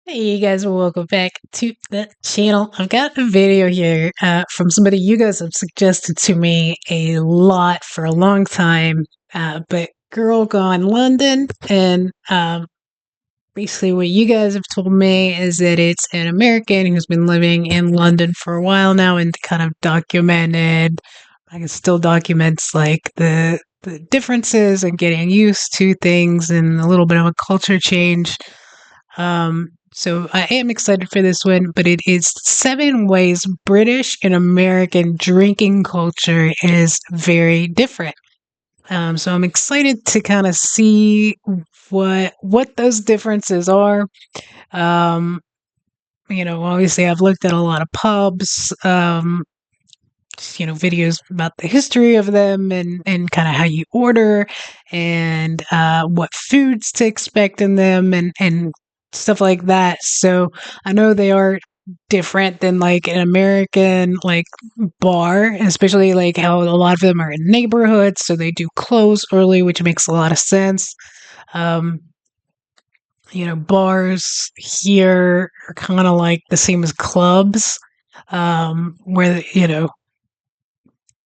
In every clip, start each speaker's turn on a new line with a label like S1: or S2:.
S1: Hey, you guys, welcome back to the channel. I've got a video here from somebody you guys have suggested to me a lot for a long time, but Girl Gone London. And basically, what you guys have told me is that it's an American who's been living in London for a while now and kind of documented, I guess, still documents like the differences and getting used to things and a little bit of a culture change. So I am excited for this one, but it is 7 ways British and American drinking culture is very different. So I'm excited to kind of see what those differences are. Um, Obviously I've looked at a lot of pubs, videos about the history of them and kind of how you order and what foods to expect in them and stuff like that. So I know they are different than like an American like bar, especially like how a lot of them are in neighborhoods, so they do close early, which makes a lot of sense. Um, Bars here are kind of like the same as clubs, where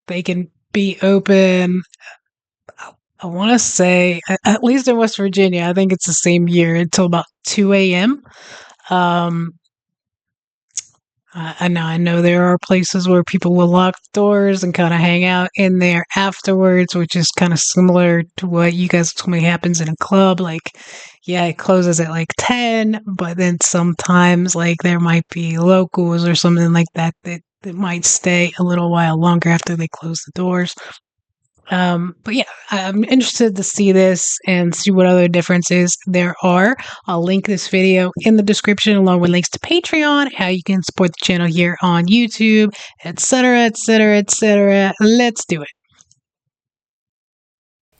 S1: they can be open. I want to say, at least in West Virginia, I think it's the same year until about 2 a.m. Um, I know there are places where people will lock the doors and kind of hang out in there afterwards, which is kind of similar to what you guys told me happens in a club. Like, yeah, it closes at like 10, but then sometimes like there might be locals or something like that might stay a little while longer after they close the doors. But yeah, I'm interested to see this and see what other differences there are. I'll link this video in the description along with links to Patreon, how you can support the channel here on YouTube, etc., etc., etc. Let's do it.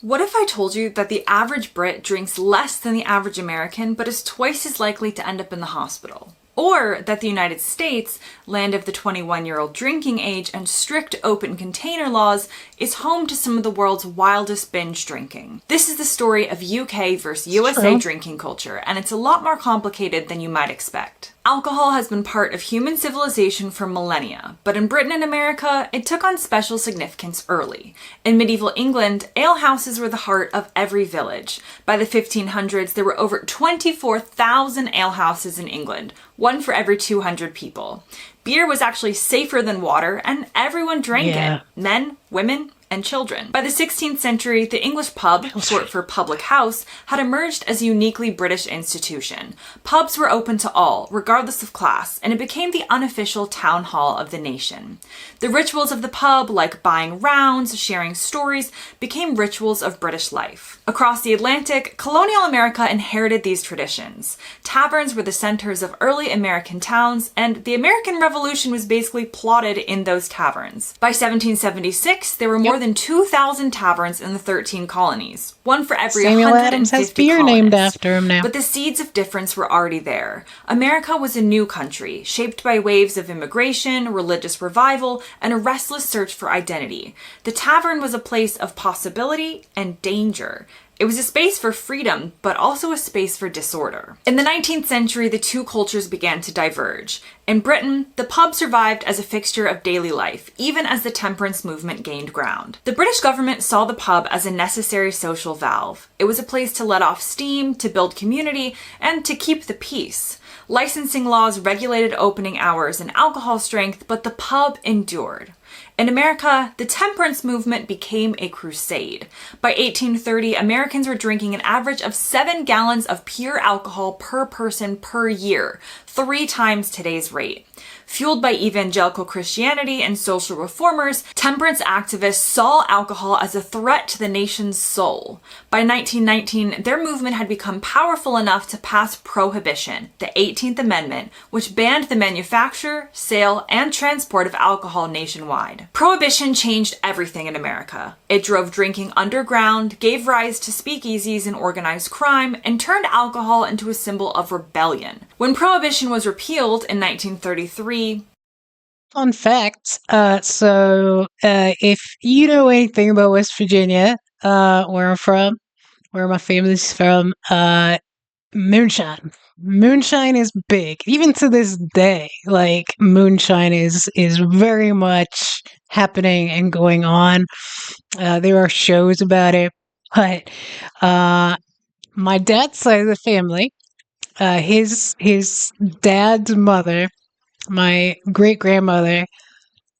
S2: What if I told you that the average Brit drinks less than the average American, but is twice as likely to end up in the hospital? Or that the United States, land of the 21-year-old drinking age and strict open container laws, is home to some of the world's wildest binge drinking. This is the story of UK versus USA drinking culture, and it's a lot more complicated than you might expect. Alcohol has been part of human civilization for millennia, but in Britain and America, it took on special significance early. In medieval England, alehouses were the heart of every village. By the 1500s, there were over 24,000 alehouses in England, one for every 200 people. Beer was actually safer than water, and everyone drank it. Men, women, and children. By the 16th century, the English pub, short for public house, had emerged as a uniquely British institution. Pubs were open to all, regardless of class, and it became the unofficial town hall of the nation. The rituals of the pub, like buying rounds, sharing stories, became rituals of British life. Across the Atlantic, colonial America inherited these traditions. Taverns were the centers of early American towns, and the American Revolution was basically plotted in those taverns. By 1776, there were more than 2,000 taverns in the 13 colonies, one for every
S1: Samuel
S2: 150
S1: Adams has beer
S2: colonists.
S1: named after him now.
S2: But the seeds of difference were already there. America was a new country, shaped by waves of immigration, religious revival, and a restless search for identity. The tavern was a place of possibility and danger. It was a space for freedom, but also a space for disorder. In the 19th century, the two cultures began to diverge. In Britain, the pub survived as a fixture of daily life, even as the temperance movement gained ground. The British government saw the pub as a necessary social valve. It was a place to let off steam, to build community, and to keep the peace. Licensing laws regulated opening hours and alcohol strength, but the pub endured. In America, the temperance movement became a crusade. By 1830, Americans were drinking an average of 7 gallons of pure alcohol per person per year, 3 times today's rate. Fueled by evangelical Christianity and social reformers, temperance activists saw alcohol as a threat to the nation's soul. By 1919, their movement had become powerful enough to pass prohibition, the 18th Amendment, which banned the manufacture, sale, and transport of alcohol nationwide. Prohibition changed everything in America. It drove drinking underground, gave rise to speakeasies and organized crime, and turned alcohol into a symbol of rebellion. When Prohibition was repealed in 1933,
S1: Fun fact. If you know anything about West Virginia, where I'm from, where my family's from, moonshine. moonshine is big. Even to this day, like moonshine is very much happening and going on. There are shows about it, but uh, my dad's side of the family, his dad's mother, my great grandmother,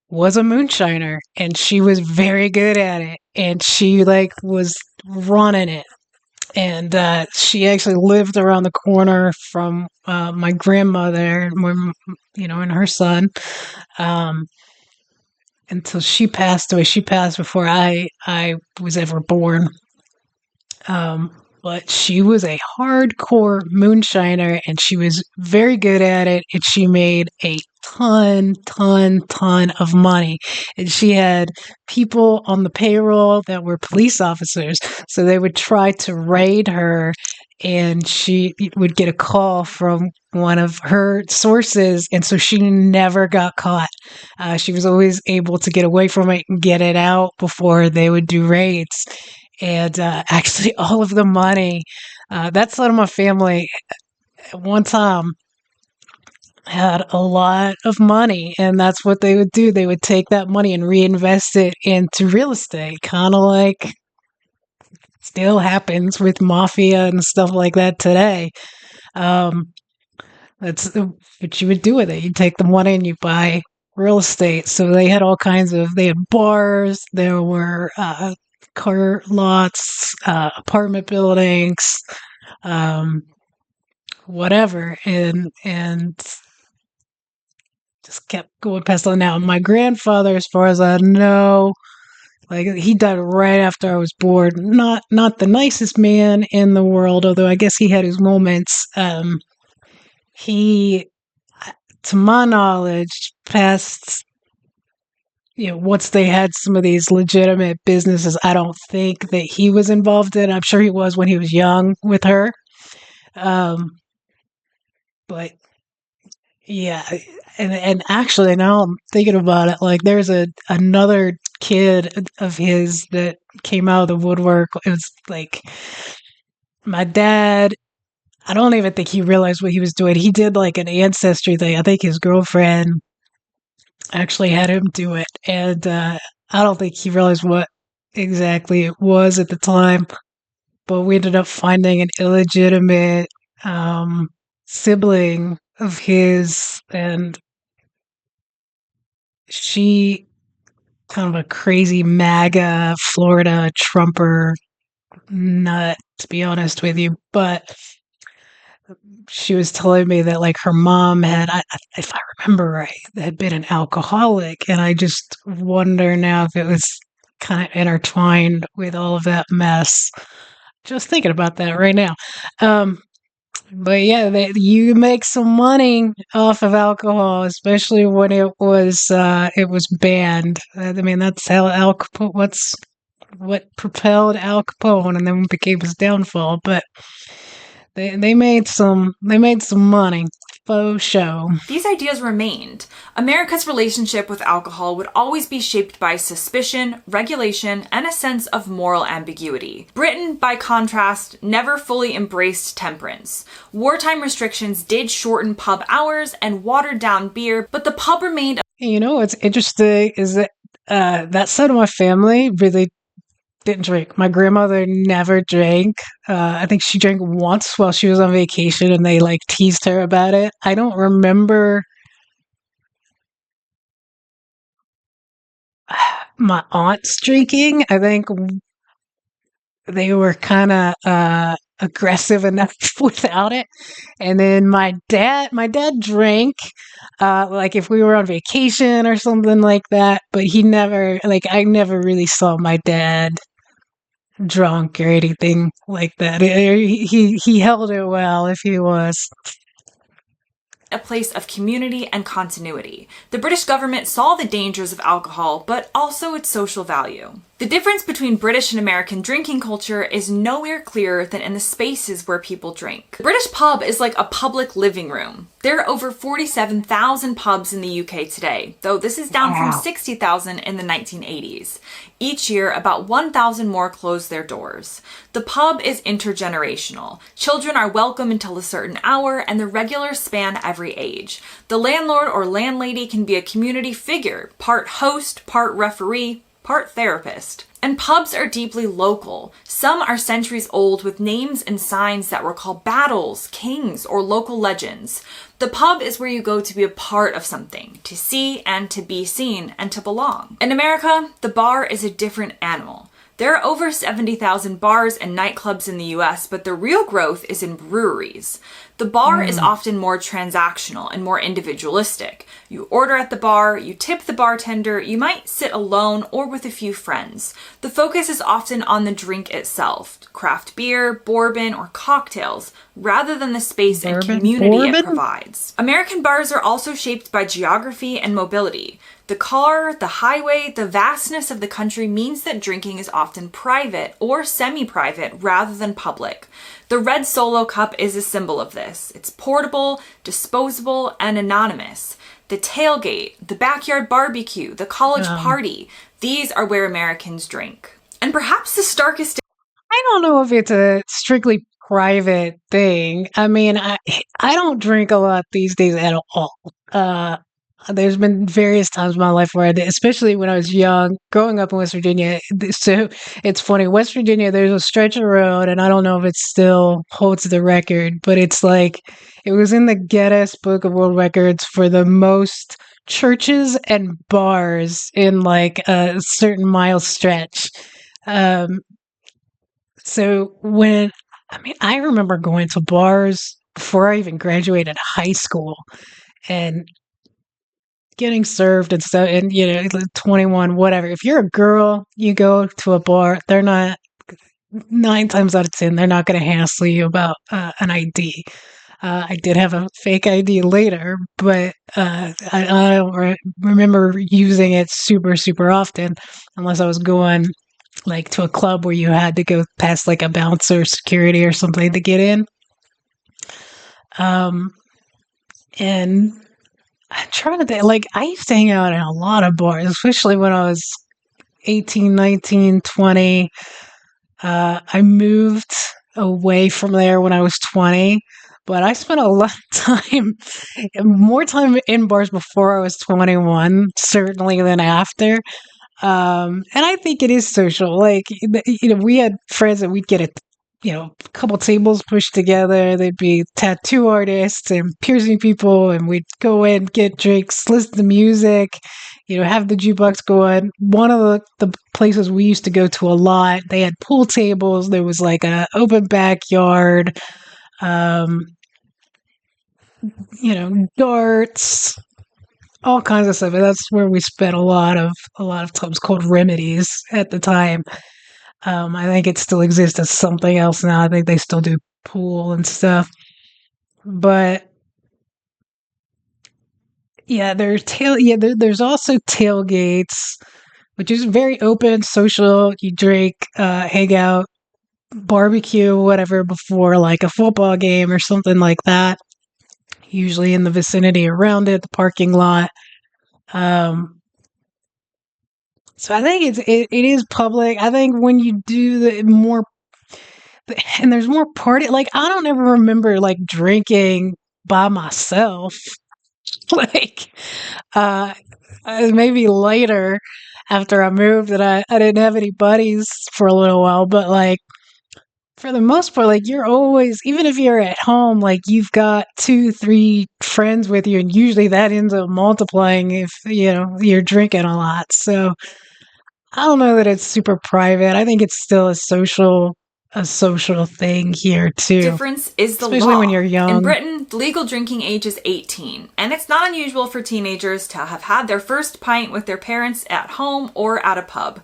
S1: was a moonshiner, and she was very good at it, and she like was running it, and she actually lived around the corner from my grandmother, and her son, um, until she passed away. She passed before I was ever born. Um, but she was a hardcore moonshiner, and she was very good at it, and she made a ton of money. And she had people on the payroll that were police officers, so they would try to raid her, and she would get a call from one of her sources, and so she never got caught. She was always able to get away from it and get it out before they would do raids. And actually, all of the money, that side of my family at one time had a lot of money, and that's what they would do. They would take that money and reinvest it into real estate, kind of like still happens with mafia and stuff like that today. Um, that's what you would do with it. You take the money and you buy real estate. So they had all kinds of, they had bars, there were car lots, apartment buildings, um, whatever, and just kept going past on. Now, my grandfather, as far as I know, like he died right after I was born. Not the nicest man in the world, although I guess he had his moments. He, to my knowledge, passed. Once they had some of these legitimate businesses, I don't think that he was involved in. I'm sure he was when he was young with her. Um, but yeah, and actually now I'm thinking about it, like there's another kid of his that came out of the woodwork. It was like my dad. I don't even think he realized what he was doing. He did like an ancestry thing. I think his girlfriend actually had him do it, and I don't think he realized what exactly it was at the time. But we ended up finding an illegitimate um, sibling of his, and she kind of a crazy MAGA Florida Trumper nut, to be honest with you. But she was telling me that like her mom had, if I remember right, had been an alcoholic, and I just wonder now if it was kind of intertwined with all of that mess. Just thinking about that right now. Um, but yeah, you make some money off of alcohol, especially when it was banned. I mean, that's how Al Capone. What propelled Al Capone, and then became his downfall. But they made some money. Faux show.
S2: These ideas remained. America's relationship with alcohol would always be shaped by suspicion, regulation, and a sense of moral ambiguity. Britain, by contrast, never fully embraced temperance. Wartime restrictions did shorten pub hours and watered down beer, but the pub remained.
S1: What's interesting is that that side of my family really didn't drink. My grandmother never drank. I think she drank once while she was on vacation, and they like teased her about it. I don't remember my aunts drinking. I think they were kind of aggressive enough without it. And then my dad drank, like if we were on vacation or something like that. But he never, like, I never really saw my dad drunk or anything like that. He held it well if he was.
S2: A place of community and continuity. The British government saw the dangers of alcohol, but also its social value. The difference between British and American drinking culture is nowhere clearer than in the spaces where people drink. The British pub is like a public living room. There are over 47,000 pubs in the UK today, though this is down from 60,000 in the 1980s. Each year, about 1,000 more close their doors. The pub is intergenerational. Children are welcome until a certain hour, and the regulars span every age. The landlord or landlady can be a community figure, part host, part referee, part therapist. And pubs are deeply local. Some are centuries old with names and signs that recall battles, kings, or local legends. The pub is where you go to be a part of something, to see and to be seen and to belong. In America, the bar is a different animal. There are over 70,000 bars and nightclubs in the US, but the real growth is in breweries. The bar is often more transactional and more individualistic. You order at the bar, you tip the bartender, you might sit alone or with a few friends. The focus is often on the drink itself, craft beer, bourbon, or cocktails, rather than the space and community it provides. American bars are also shaped by geography and mobility. The car, the highway, the vastness of the country means that drinking is often private or semi-private rather than public. The red Solo cup is a symbol of this. It's portable, disposable, and anonymous. The tailgate, the backyard barbecue, the college party, these are where Americans drink. And perhaps the starkest...
S1: I don't know if it's a strictly private thing. I mean, I don't drink a lot these days at all. There's been various times in my life where I did, especially when I was young, growing up in West Virginia. So it's funny, West Virginia, there's a stretch of road, and I don't know if it still holds the record, but it's like, it was in the Guinness Book of World Records for the most churches and bars in like a certain mile stretch. So I remember going to bars before I even graduated high school and getting served and stuff, and 21, whatever. If you're a girl, you go to a bar, they're not, 9 times out of 10, they're not going to hassle you about an ID. I did have a fake ID later, but I don't remember using it super, super often, unless I was going like to a club where you had to go past like a bouncer, security, or something to get in. And I'm trying to think, like, I used to hang out in a lot of bars, especially when I was 18, 19, 20. I moved away from there when I was 20, but I spent a lot of time, more time in bars before I was 21, certainly than after. And I think it is social. Like, we had friends that we'd get a couple tables pushed together. They'd be tattoo artists and piercing people, and we'd go in, get drinks, listen to music, have the jukebox going. One of the places we used to go to a lot, they had pool tables. There was like a open backyard, darts, all kinds of stuff. And that's where we spent a lot of times, called Remedies at the time. I think it still exists as something else now. I think they still do pool and stuff. But yeah, there's also tailgates, which is very open, social. You drink, hang out, barbecue, whatever, before like a football game or something like that. Usually in the vicinity around it, the parking lot. So I think it is public. I think when you do the more, and there's more party, like, I don't ever remember like drinking by myself. Like, maybe later after I moved, and I didn't have any buddies for a little while, but like, for the most part, like, you're always, even if you're at home, like, you've got 2-3 friends with you, and usually that ends up multiplying if you're drinking a lot. So I don't know that it's super private. I think it's still a social thing here too.
S2: Difference is the
S1: especially
S2: law.
S1: When you're young.
S2: In Britain, the legal drinking age is 18, and it's not unusual for teenagers to have had their first pint with their parents at home or at a pub.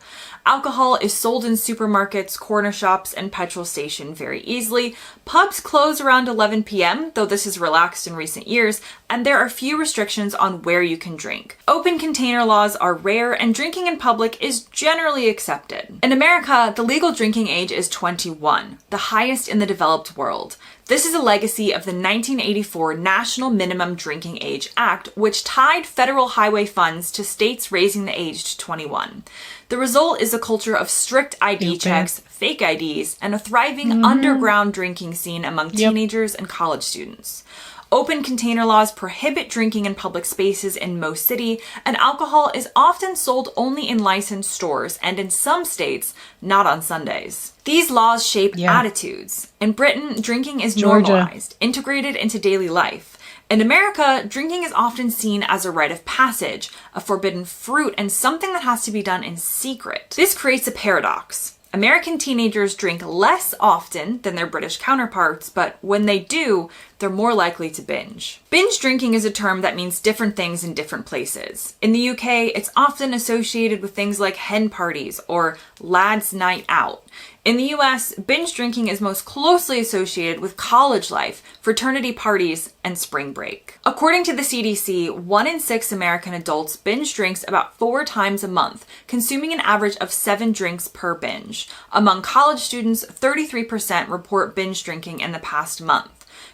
S2: Alcohol is sold in supermarkets, corner shops, and petrol stations very easily. Pubs close around 11 p.m., though this has relaxed in recent years, and there are few restrictions on where you can drink. Open container laws are rare, and drinking in public is generally accepted. In America, the legal drinking age is 21, the highest in the developed world. This is a legacy of the 1984 National Minimum Drinking Age Act, which tied federal highway funds to states raising the age to 21. The result is a culture of strict ID checks, fake IDs, and a thriving underground drinking scene among teenagers and college students. Open container laws prohibit drinking in public spaces in most cities, and alcohol is often sold only in licensed stores and in some states, not on Sundays. These laws shape attitudes. In Britain, drinking is normalized, integrated into daily life. In America, drinking is often seen as a rite of passage, a forbidden fruit, and something that has to be done in secret. This creates a paradox. American teenagers drink less often than their British counterparts, but when they do, they're more likely to binge. Binge drinking is a term that means different things in different places. In the UK, it's often associated with things like hen parties or lads' night out. In the US, binge drinking is most closely associated with college life, fraternity parties, and spring break. According to the CDC, 1 in 6 American adults binge drinks about 4 times a month, consuming an average of 7 drinks per binge. Among college students, 33% report binge drinking in the past month.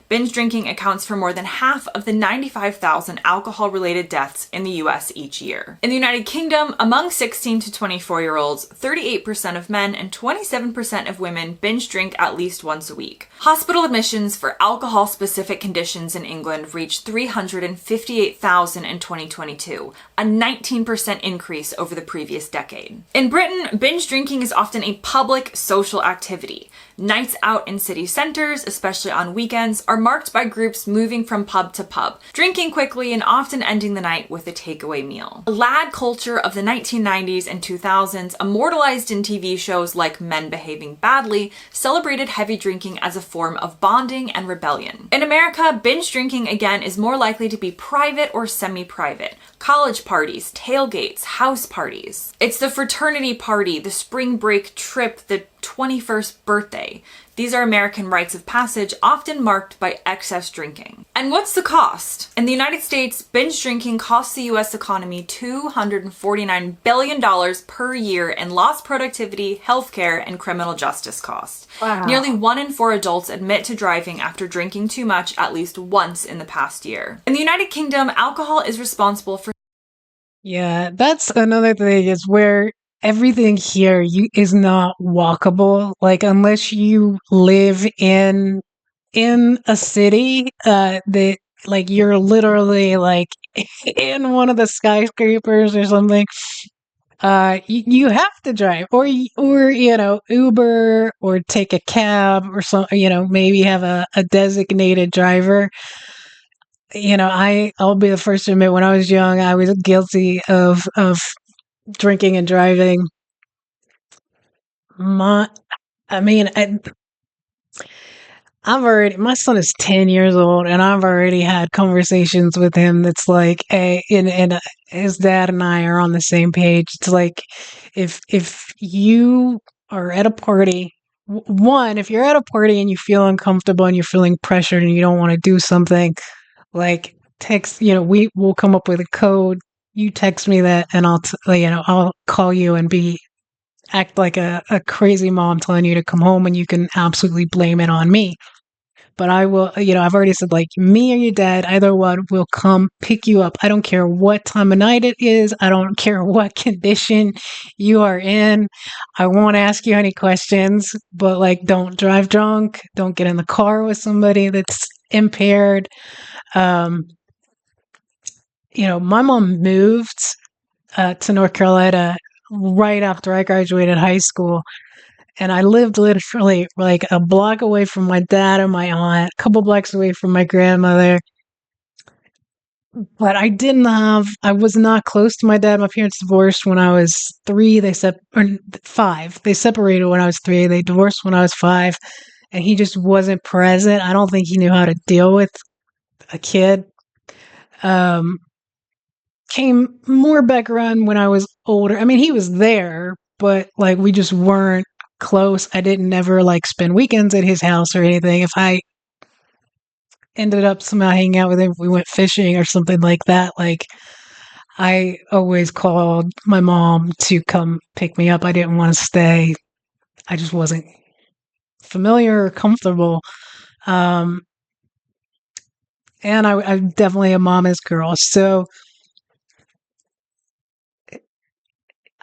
S2: Binge drinking accounts for more than half of the 95,000 alcohol-related deaths in the US each year. In the United Kingdom, among 16 to 24-year-olds, 38% of men and 27% of women binge drink at least once a week. Hospital admissions for alcohol-specific conditions in England reached 358,000 in 2022, a 19% increase over the previous decade. In Britain, binge drinking is often a public social activity. Nights out in city centers, especially on weekends, are marked by groups moving from pub to pub, drinking quickly and often ending the night with a takeaway meal. The lad culture of the 1990s and 2000s, immortalized in TV shows like Men Behaving Badly, celebrated heavy drinking as a form of bonding and rebellion. In America, binge drinking again is more likely to be private or semi-private. College parties, tailgates, house parties. It's the fraternity party, the spring break trip, the 21st birthday. These are American rites of passage, often marked by excess drinking. And what's the cost? In the United States, binge drinking costs the US economy $249 billion per year in lost productivity, healthcare, and criminal justice costs.
S1: Wow.
S2: Nearly 1 in 4 adults admit to driving after drinking too much at least once in the past year. In the United Kingdom, alcohol is responsible for
S1: Yeah, that's another thing is where everything here is not walkable. Like unless you live in a city that like you're literally like in one of the skyscrapers or something. You have to drive or Uber or take a cab or something, maybe have a designated driver. I'll be the first to admit when I was young, I was guilty of drinking and driving. My, I mean, my son is 10 years old and I've already had conversations with him that's like, and his dad and I are on the same page. It's like, if you are at a party, one, if you're at a party and you feel uncomfortable and you're feeling pressured and you don't want to do something, like text, we will come up with a code. You text me that and I'll call you and act like a crazy mom telling you to come home and you can absolutely blame it on me. But I will, I've already said like me or your dad, either one will come pick you up. I don't care what time of night it is. I don't care what condition you are in. I won't ask you any questions, but like don't drive drunk. Don't get in the car with somebody that's impaired. My mom moved to North Carolina right after I graduated high school. And I lived literally like a block away from my dad and my aunt, a couple blocks away from my grandmother. But I was not close to my dad. My parents divorced when I was 3. Or 5. They separated when I was 3. They divorced when I was 5. And he just wasn't present. I don't think he knew how to deal with a kid. Came more back around when I was older. I mean, he was there, but like we just weren't close. I didn't never like spend weekends at his house or anything. If I ended up somehow hanging out with him, if we went fishing or something like that, like I always called my mom to come pick me up. I didn't want to stay. I just wasn't familiar or comfortable. Um, and I'm definitely a mama's girl. So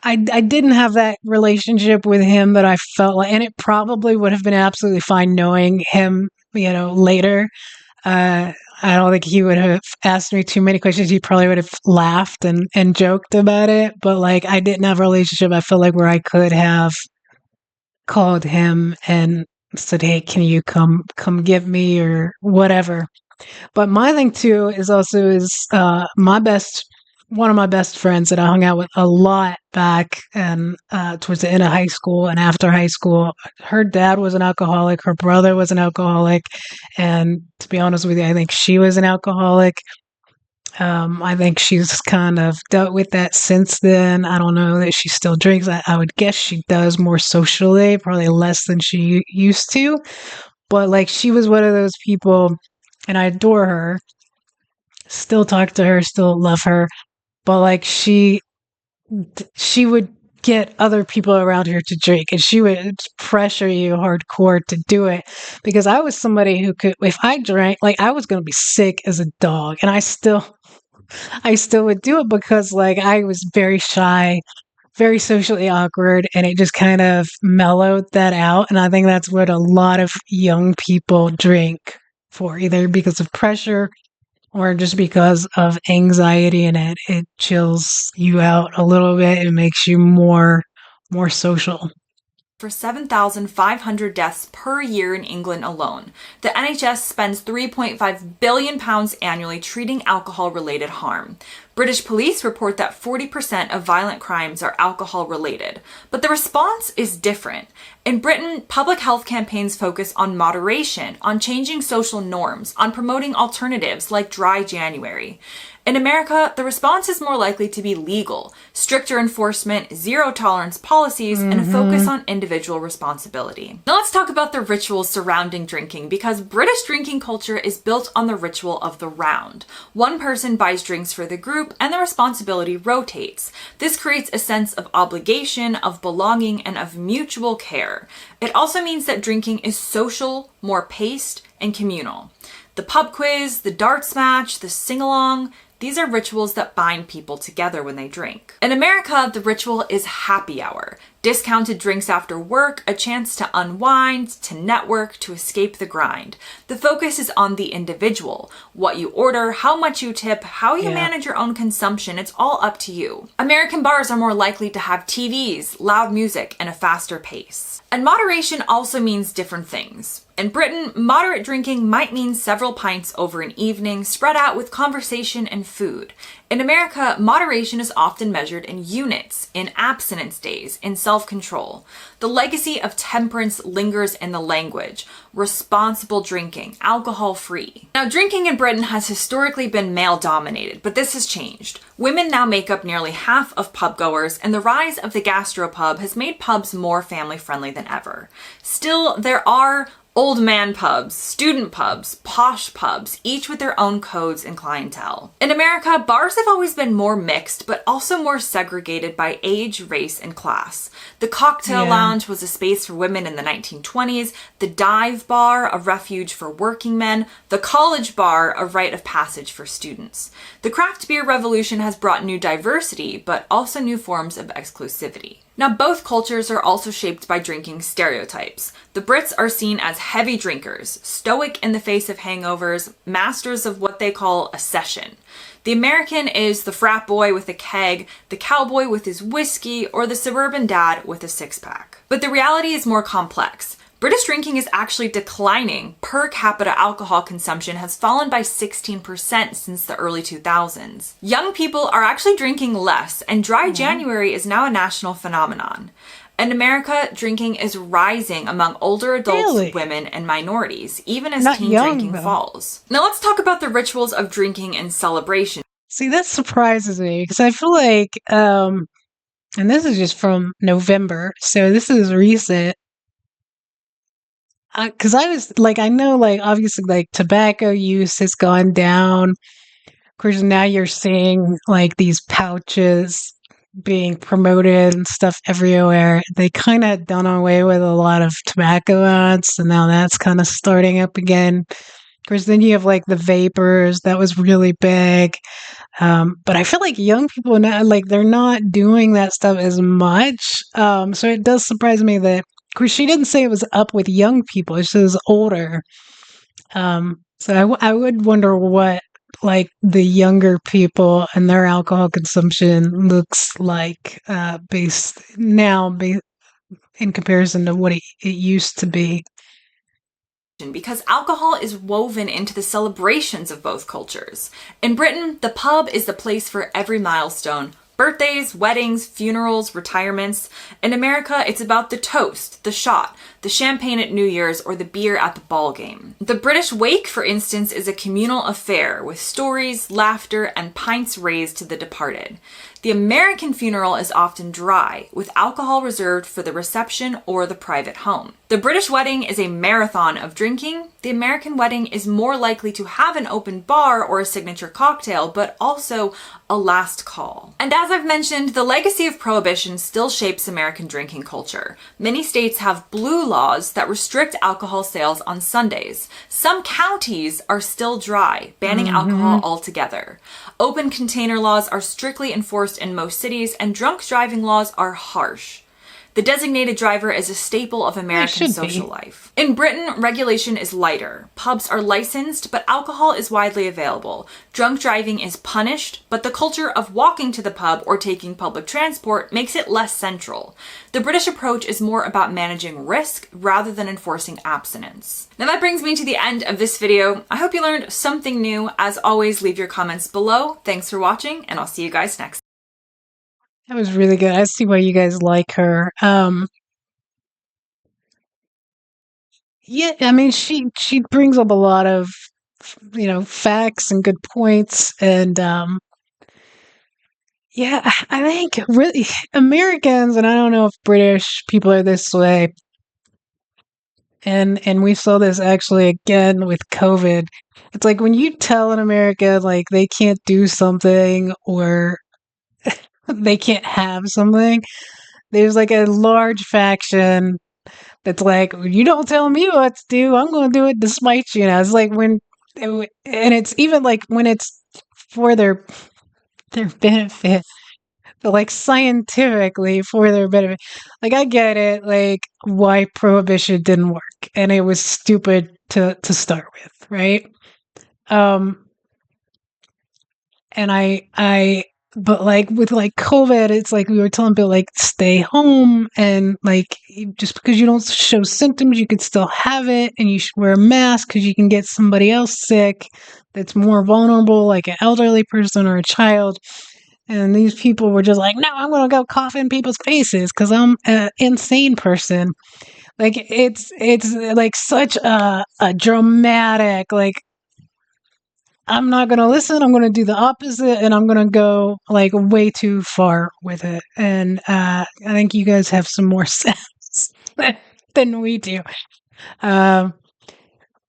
S1: I didn't have that relationship with him that I felt like, and it probably would have been absolutely fine knowing him, later. Uh, I don't think he would have asked me too many questions. He probably would have laughed and joked about it. But like, I didn't have a relationship. I felt like where I could have called him and said, "Hey, can you come get me or whatever." But my thing too is my best one of my best friends that I hung out with a lot back and towards the end of high school and after high school. Her dad was an alcoholic. Her brother was an alcoholic, and to be honest with you, I think she was an alcoholic. I think she's kind of dealt with that since then. I don't know that she still drinks. I would guess she does more socially, probably less than she used to. But like she was one of those people, and I adore her. Still talk to her, still love her. But like she would get other people around her to drink, and she would pressure you hardcore to do it, because I was somebody who could, if I drank, like I was going to be sick as a dog, and I still would do it because like I was very shy, very socially awkward, and it just kind of mellowed that out. And I think that's what a lot of young people drink for, either because of pressure or just because of anxiety, and it chills you out a little bit. It makes you more social.
S2: For 7,500 deaths per year in England alone. The NHS spends £3.5 billion annually treating alcohol-related harm. British police report that 40% of violent crimes are alcohol-related, but the response is different. In Britain, public health campaigns focus on moderation, on changing social norms, on promoting alternatives like dry January. In America, the response is more likely to be legal, stricter enforcement, zero-tolerance policies, and a focus on individual responsibility. Now let's talk about the rituals surrounding drinking, because British drinking culture is built on the ritual of the round. One person buys drinks for the group, and the responsibility rotates. This creates a sense of obligation, of belonging, and of mutual care. It also means that drinking is social, more paced, and communal. The pub quiz, the darts match, the sing-along, these are rituals that bind people together when they drink. In America, the ritual is happy hour. Discounted drinks after work, a chance to unwind, to network, to escape the grind. The focus is on the individual. What you order, how much you tip, how you manage your own consumption, it's all up to you. American bars are more likely to have TVs, loud music, and a faster pace. And moderation also means different things. In Britain, moderate drinking might mean several pints over an evening, spread out with conversation and food. In America, moderation is often measured in units, in abstinence days, in self-control. The legacy of temperance lingers in the language. Responsible drinking, alcohol-free. Now, drinking in Britain has historically been male-dominated, but this has changed. Women now make up nearly half of pub goers, and the rise of the gastropub has made pubs more family-friendly than ever. Still, there are old man pubs, student pubs, posh pubs, each with their own codes and clientele. In America, bars have always been more mixed, but also more segregated by age, race, and class. The cocktail lounge was a space for women in the 1920s, the dive bar, a refuge for working men, the college bar, a rite of passage for students. The craft beer revolution has brought new diversity, but also new forms of exclusivity. Now, both cultures are also shaped by drinking stereotypes. The Brits are seen as heavy drinkers, stoic in the face of hangovers, masters of what they call a session. The American is the frat boy with a keg, the cowboy with his whiskey, or the suburban dad with a six-pack. But the reality is more complex. British drinking is actually declining. Per capita alcohol consumption has fallen by 16% since the early 2000s. Young people are actually drinking less, and dry January is now a national phenomenon. In America, drinking is rising among older adults,
S1: Really?
S2: women, and minorities, even as
S1: Not
S2: teen
S1: young,
S2: drinking
S1: though.
S2: falls. Now let's talk about the rituals of drinking and celebration.
S1: See, that surprises me because I feel like And this is just from November, so this is recent. Because I was like, I know, like, obviously, like, tobacco use has gone down. Of course, now you're seeing like these pouches being promoted and stuff everywhere. They kind of done away with a lot of tobacco ads, and now that's kind of starting up again. Of course, then you have like the vapors that was really big. But I feel like young people now, like they're not doing that stuff as much. So it does surprise me that, of course, she didn't say it was up with young people; she was older. So I would wonder what like the younger people and their alcohol consumption looks like based now in comparison to what it used to be.
S2: Because alcohol is woven into the celebrations of both cultures. In Britain, the pub is the place for every milestone. Birthdays, weddings, funerals, retirements. In America, it's about the toast, the shot, the champagne at New Year's, or the beer at the ball game. The British wake, for instance, is a communal affair with stories, laughter, and pints raised to the departed. The American funeral is often dry, with alcohol reserved for the reception or the private home. The British wedding is a marathon of drinking. The American wedding is more likely to have an open bar or a signature cocktail, but also a last call. And as I've mentioned, the legacy of Prohibition still shapes American drinking culture. Many states have blue laws that restrict alcohol sales on Sundays. Some counties are still dry, banning alcohol altogether. Open container laws are strictly enforced in most cities, and drunk driving laws are harsh. The designated driver is a staple of American social life. In Britain, regulation is lighter. Pubs are licensed, but alcohol is widely available. Drunk driving is punished, but the culture of walking to the pub or taking public transport makes it less central. The British approach is more about managing risk rather than enforcing abstinence. Now that brings me to the end of this video. I hope you learned something new. As always, leave your comments below. Thanks for watching, and I'll see you guys next.
S1: That was really good. I see why you guys like her. Yeah, I mean, she brings up a lot of facts and good points, and yeah, I think really Americans, and I don't know if British people are this way, and we saw this actually again with COVID. It's like when you tell an American like they can't do something or they can't have something, there's like a large faction that's like, you don't tell me what to do, I'm going to do it despite you. It's like and it's even like when it's for their benefit, but like scientifically for their benefit. Like I get it, like why prohibition didn't work, and it was stupid to start with, right? Um, and but like with like COVID, it's like we were telling people like stay home, and like just because you don't show symptoms, you could still have it, and you should wear a mask because you can get somebody else sick that's more vulnerable, like an elderly person or a child. And these people were just like, no, I'm going to go cough in people's faces because I'm an insane person. Like it's like such a dramatic, like I'm not going to listen. I'm going to do the opposite, and I'm going to go like way too far with it. And I think you guys have some more sense than we do.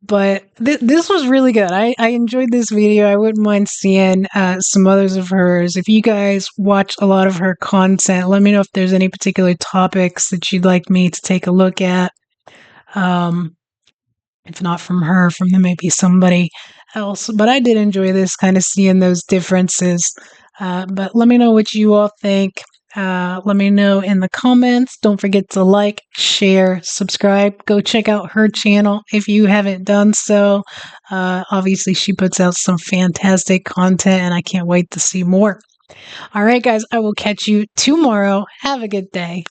S1: But this was really good. I enjoyed this video. I wouldn't mind seeing some others of hers. If you guys watch a lot of her content, let me know if there's any particular topics that you'd like me to take a look at. If not from her, from maybe somebody else. But I did enjoy this, kind of seeing those differences. But let me know what you all think. Let me know in the comments. Don't forget to like, share, subscribe. Go check out her channel if you haven't done so. Obviously, she puts out some fantastic content, and I can't wait to see more. All right, guys, I will catch you tomorrow. Have a good day.